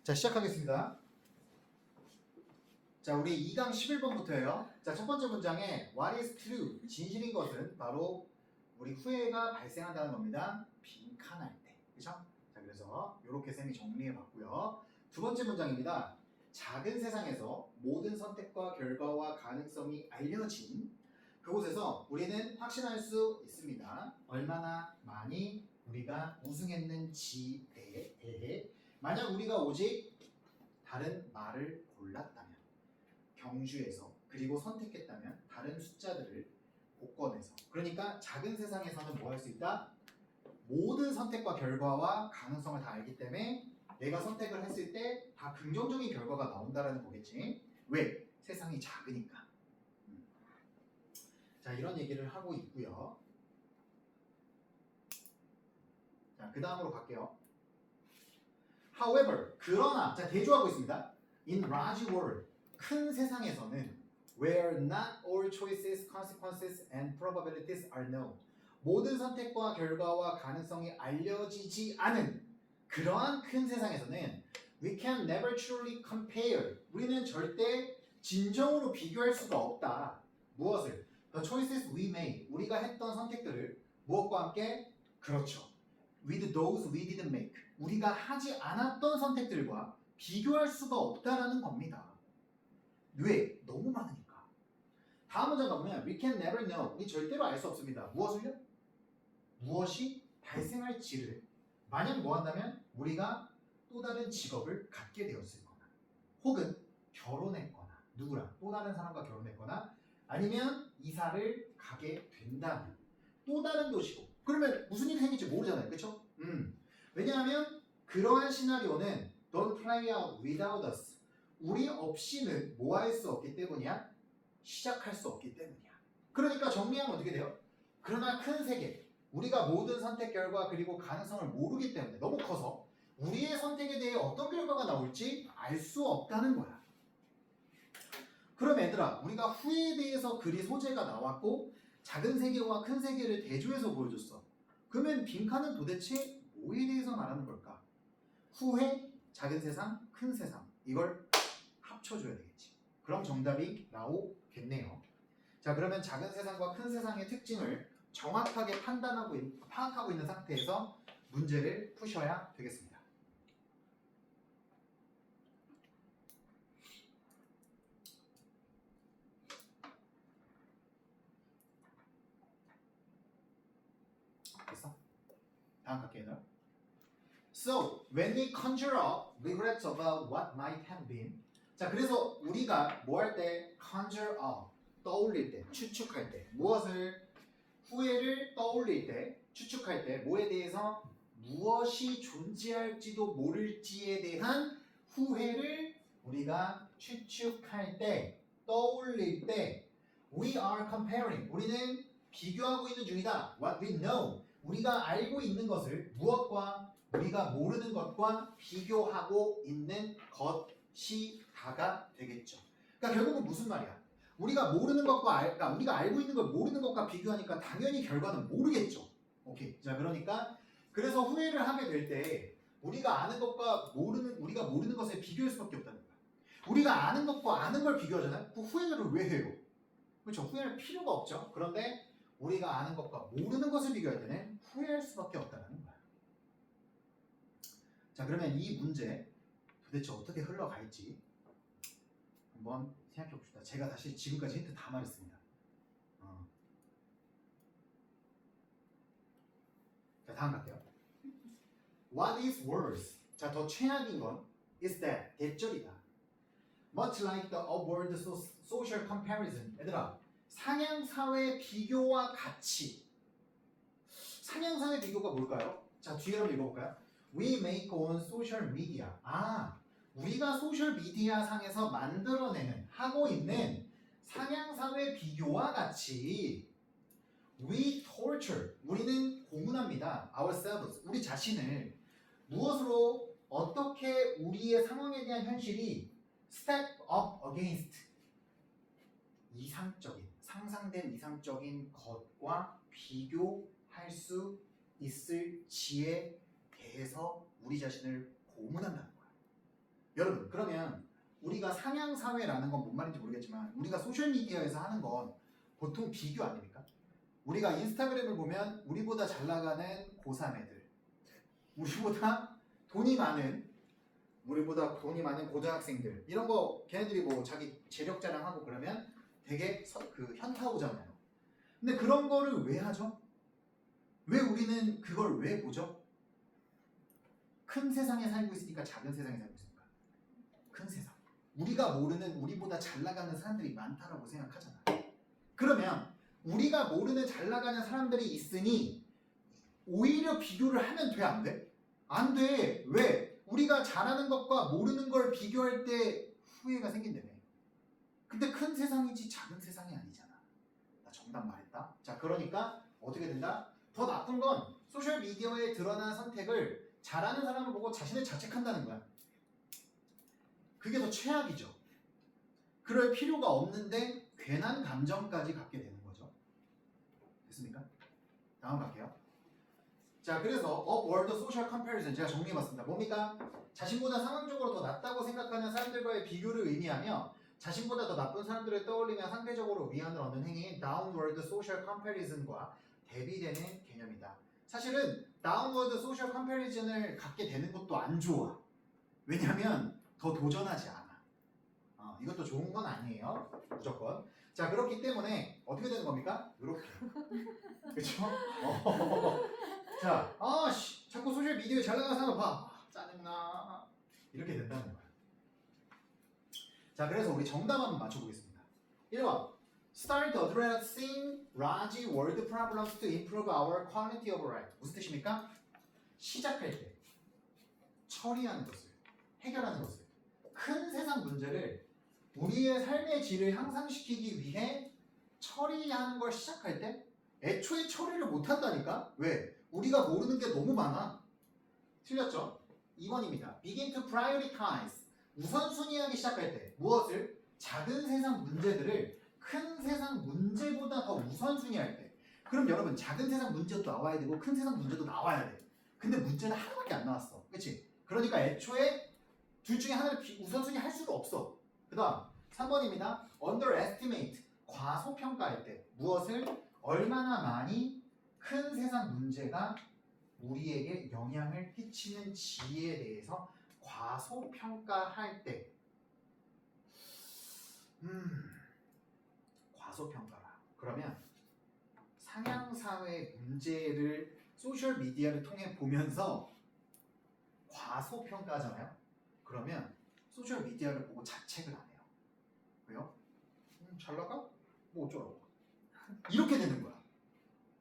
자, 시작하겠습니다. 자, 우리 2강 11번부터예요. 자, 첫 번째 문장에 What is true? 진실인 것은 바로 우리 후회가 발생한다는 겁니다. 빈칸할 때. 그쵸? 자, 그래서 이렇게 쌤이 정리해 봤고요. 두 번째 문장입니다. 작은 세상에서 모든 선택과 결과와 가능성이 알려진 그곳에서 우리는 확신할 수 있습니다. 얼마나 많이 우리가 우승했는지에 대해 만약 우리가 오직 다른 말을 골랐다면 경주에서 그리고 선택했다면 다른 숫자들을 복권에서 그러니까 작은 세상에서는 뭐 할 수 있다? 모든 선택과 결과와 가능성을 다 알기 때문에 내가 선택을 했을 때 다 긍정적인 결과가 나온다라는 거겠지. 왜? 세상이 작으니까. 자, 이런 얘기를 하고 있고요. 자, 그 다음으로 갈게요. However, 그러나, 자, 대조하고 있습니다. In large world, 큰 세상에서는 where not all choices, consequences, and probabilities are known. 모든 선택과 결과와 가능성이 알려지지 않은 그러한 큰 세상에서는 we can never truly compare. 우리는 절대 진정으로 비교할 수가 없다. 무엇을? The choices we made. 우리가 했던 선택들을 무엇과 함께? 그렇죠. With those we didn't make. 우리가 하지 않았던 선택들과 비교할 수가 없다라는 겁니다. 왜? 너무 많으니까. 다음 문장 가보면 We can never know. 우리 절대로 알 수 없습니다. 무엇을요? 무엇이 발생할지를. 만약 뭐 한다면 우리가 또 다른 직업을 갖게 되었을 거나 혹은 결혼했거나 누구랑 또 다른 사람과 결혼했거나 아니면 이사를 가게 된다면 또 다른 도시고 그러면 무슨 일이 생길지 모르잖아요. 그쵸? 왜냐하면 그러한 시나리오는 Don't play out without us. 우리 없이는 뭐 할 수 없기 때문이야? 시작할 수 없기 때문이야. 그러니까 정리하면 어떻게 돼요? 그러나 큰 세계, 우리가 모든 선택 결과 그리고 가능성을 모르기 때문에 너무 커서 우리의 선택에 대해 어떤 결과가 나올지 알 수 없다는 거야. 그럼 얘들아, 우리가 후회에 대해서 글이 소재가 나왔고 작은 세계와 큰 세계를 대조해서 보여줬어. 그러면 빈칸은 도대체 뭐에 대해서 말하는 걸까? 후회, 작은 세상, 큰 세상. 이걸 합쳐줘야 되겠지. 그럼 정답이 나오겠네요. 자, 그러면 작은 세상과 큰 세상의 특징을 정확하게 파악하고 있는 상태에서 문제를 푸셔야 되겠습니다. 됐어? 다음 갈게요. So, when we conjure up regrets about what might have been. 자, 그래서 우리가 뭐 할 때 conjure up, 떠올릴 때, 추측할 때, 무엇을 후회를 떠올릴 때, 추측할 때, 뭐에 대해서 무엇이 존재할지도 모를지에 대한 후회를 우리가 추측할 때, 떠올릴 때, we are comparing. 우리는 비교하고 있는 중이다. What we know. 우리가 알고 있는 것을 무엇과 우리가 모르는 것과 비교하고 있는 것이 다가 되겠죠. 그러니까 결국은 무슨 말이야? 우리가 모르는 것과 그러니까 우리가 알고 있는 걸 모르는 것과 비교하니까 당연히 결과는 모르겠죠. 오케이. 자, 그러니까 그래서 후회를 하게 될 때 우리가 아는 것과 우리가 모르는 것을 비교할 수밖에 없다는 거야. 우리가 아는 것과 아는 걸 비교하잖아요. 그 후회를 왜 해요? 그렇죠. 후회할 필요가 없죠. 그런데 우리가 아는 것과 모르는 것을 비교할 때는 후회할 수밖에 없다는 거야. 자, 그러면 이 문제 도대체 어떻게 흘러갈지 한번 생각해 봅시다. 제가 사실 지금까지 힌트 다 말했습니다. 자, 다음 갈게요. What is worse? 자, 더 최악인 건 is that 대절이다. Much like the upward social comparison. 얘들아, 상향사회 비교와 같이. 상향사회 비교가 뭘까요? 자, 뒤에 한번 읽어볼까요? We make on social media. 우리가 소셜 미디어 상에서 만들어내는, 하고 있는 상향사회 비교와 같이 we torture, 우리는 고문합니다. ourselves, 우리 자신을 무엇으로 어떻게 우리의 상황에 대한 현실이 step up against 이상적인, 상상된 이상적인 것과 비교할 수 있을지에 대해서 우리 자신을 고문한다는 거야. 우리가 상향 사회라는 건 뭔 말인지 모르겠지만 우리가 소셜 미디어에서 하는 건 보통 비교 아닙니까? 우리가 인스타그램을 보면 우리보다 잘 나가는 고3 애들, 우리보다 돈이 많은 고등학생들 이런 거 걔네들이 뭐 자기 재력 자랑하고 그러면 되게 그 현타 오잖아요. 근데 그런 거를 왜 하죠? 왜 우리는 그걸 왜 보죠? 큰 세상에 살고 있으니까 작은 세상에 살고 있으니까 큰 세상. 우리가 모르는 우리보다 잘 나가는 사람들이 많다라고 생각하잖아. 그러면 우리가 모르는 잘 나가는 사람들이 있으니 오히려 비교를 하면 돼, 안 돼? 안 돼. 왜? 우리가 잘하는 것과 모르는 걸 비교할 때 후회가 생긴다며. 근데 큰 세상이지 작은 세상이 아니잖아. 나 정답 말했다. 자, 그러니까 어떻게 된다? 더 나쁜 건 소셜 미디어에 드러난 선택을 잘하는 사람을 보고 자신을 자책한다는 거야. 그게 더 최악이죠. 그럴 필요가 없는데 괜한 감정까지 갖게 되는 거죠. 됐습니까? 다음 갈게요. 자, 그래서 upward social comparison 제가 정리해봤습니다. 뭡니까? 자신보다 상황적으로 더 낫다고 생각하는 사람들과의 비교를 의미하며 자신보다 더 나쁜 사람들을 떠올리며 상대적으로 위안을 얻는 행위인 downward social comparison과 대비되는 개념이다. 사실은 downward social comparison을 갖게 되는 것도 안 좋아. 왜냐하면 더 도전하지 않아. 이것도 좋은 건 아니에요. 무조건. 자, 그렇기 때문에 어떻게 되는 겁니까? 이렇게. 그쵸? 자, 자꾸 소셜 미디어에 잘 나가는 사람 봐. 짜증나. 이렇게 된다는 거야. 자, 그래서 우리 정답 한번 맞춰보겠습니다. 1번. Start addressing large world problems to improve our quality of life. 무슨 뜻입니까? 시작할 때 처리하는 것을, 해결하는 것을, 큰 세상 문제를 우리의 삶의 질을 향상시키기 위해 처리하는 걸 시작할 때 애초에 처리를 못한다니까? 왜? 우리가 모르는 게 너무 많아. 틀렸죠? 2번입니다. Begin to prioritize. 우선순위하기 시작할 때 무엇을? 작은 세상 문제들을 큰 세상 문제보다 더 우선순위할 때. 그럼 여러분 작은 세상 문제도 나와야 되고 큰 세상 문제도 나와야 돼. 근데 문제는 하나밖에 안 나왔어. 그치? 그러니까 애초에 둘 중에 하나를 우선순위 할 수가 없어. 그 다음 3번입니다. underestimate. 과소평가할 때 무엇을? 얼마나 많이 큰 세상 문제가 우리에게 영향을 끼치는지에 대해서 과소평가할 때 과소평가라. 그러면 상향사회 문제를 소셜미디어를 통해 보면서 과소평가하잖아요. 그러면 소셜미디어를 보고 자책을 안 해요. 왜요? 잘 나가? 뭐 어쩌라고. 이렇게 되는 거야.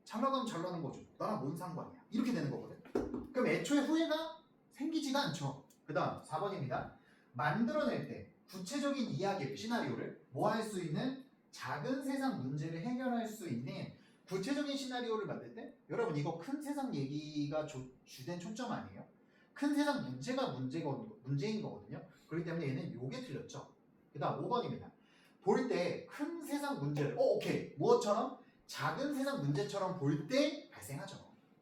잘 나가면 잘 나는 거죠. 나랑 뭔 상관이야. 이렇게 되는 거거든. 그럼 애초에 후회가 생기지가 않죠. 그 다음 4번입니다. 만들어낼 때 구체적인 이야기를, 시나리오를 뭐 할 수 있는 작은 세상 문제를 해결할 수 있는 구체적인 시나리오를 만들 때 여러분 이거 큰 세상 얘기가 주된 초점 아니에요? 큰 세상 문제가 문제인 거거든요. 그렇기 때문에 얘는 요게 틀렸죠. 그 다음 5번입니다. 볼 때 큰 세상 문제를 오케이. 무엇처럼? 작은 세상 문제처럼 볼 때 발생하죠.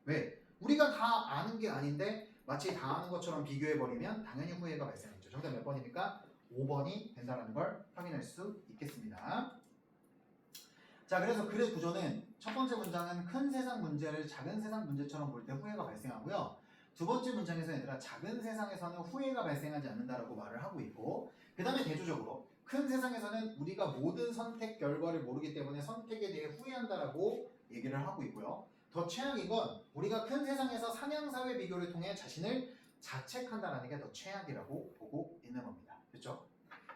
왜? 우리가 다 아는 게 아닌데 마치 다 아는 것처럼 비교해버리면 당연히 후회가 발생하죠. 정답 몇 번입니까? 5번이 된다는 걸 확인할 수 있겠습니다. 자, 그래서 글의 구조는 첫 번째 문장은 큰 세상 문제를 작은 세상 문제처럼 볼 때 후회가 발생하고요. 두 번째 문장에서 얘들아 작은 세상에서는 후회가 발생하지 않는다라고 말을 하고 있고, 그 다음에 대조적으로 큰 세상에서는 우리가 모든 선택 결과를 모르기 때문에 선택에 대해 후회한다라고 얘기를 하고 있고요. 더 최악인 건 우리가 큰 세상에서 상향사회 비교를 통해 자신을 자책한다는 게 더 최악이라고 보고 있는 겁니다. 그렇죠?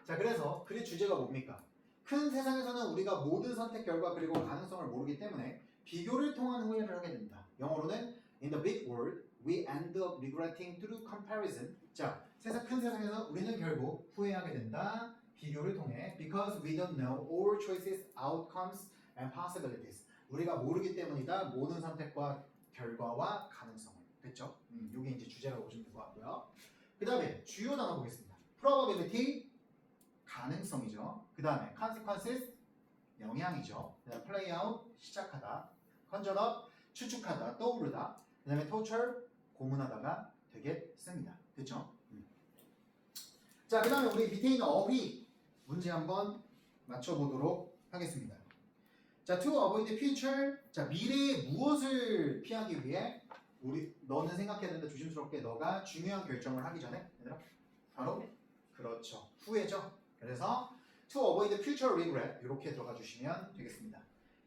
자, 그래서 글의 주제가 뭡니까? 큰 세상에서는 우리가 모든 선택 결과 그리고 가능성을 모르기 때문에 비교를 통한 후회를 하게 됩니다. 영어로는 In the big world, we end up regretting through comparison. 자, 큰 세상에서 우리는 결국 후회하게 된다. 비교를 통해 Because we don't know all choices, outcomes, and possibilities. 우리가 모르기 때문이다. 모든 선택과 결과와 가능성을. 됐죠? 이게 이제 주제라고 보시면 될 것 같고요. 그 다음에 주요 단어 보겠습니다. Probability, 가능성이죠. 그 다음에 consequences, 영향이죠. 그 다음에 play out, 시작하다. conjure up, 추측하다, 떠오르다. 그 다음에 torture, 고문하다가 되겠습니다. 됐죠? 자, 그 다음에 우리 밑에 있는 어휘 문제 한번 맞춰보도록 하겠습니다. 자, to avoid the future. 자, 미래의 무엇을 피하기 위해 너는 생각해야 되는데 조심스럽게 너가 중요한 결정을 하기 전에 얘들아 바로 그렇죠. 후회죠. 그래서 to avoid the future regret 이렇게 들어가 주시면 되겠습니다.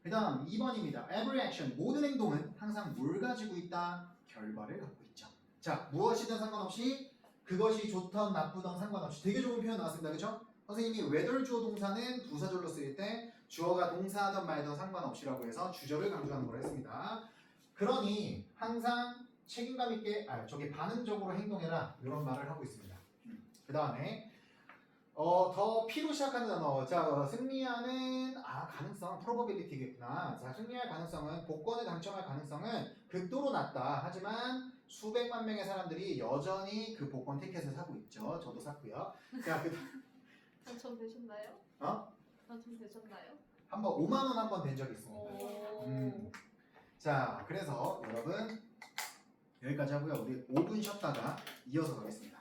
그 다음 2번입니다. Every action, 모든 행동은 항상 뭘 가지고 있다? 결과를 갖고 있죠. 자, 무엇이든 상관없이 그것이 좋던 나쁘던 상관없이 되게 좋은 표현 나왔습니다. 그렇죠? 선생님이 whether 주어 동사는 부사절로 쓰일 때 주어가 동사하던 말던 상관없이라고 해서 주절을 강조하는 걸 했습니다. 그러니 항상 책임감 있게 저기 반응적으로 행동해라 이런 말을 하고 있습니다. 그 다음에 더 P로 시작하는 단어. 자, 승리하는 가능성, probability겠구나. 자, 승리할 가능성은 복권을 당첨할 가능성은 극도로 낮다. 하지만 수백만 명의 사람들이 여전히 그 복권 티켓을 사고 있죠. 저도 샀고요. 자, 당첨되셨나요? 어? 당첨되셨나요? 한번 5만 원 한 번 된 적이 있습니다. 오. 자, 그래서 여러분 여기까지 하고요. 우리 5분 쉬었다가 이어서 가겠습니다.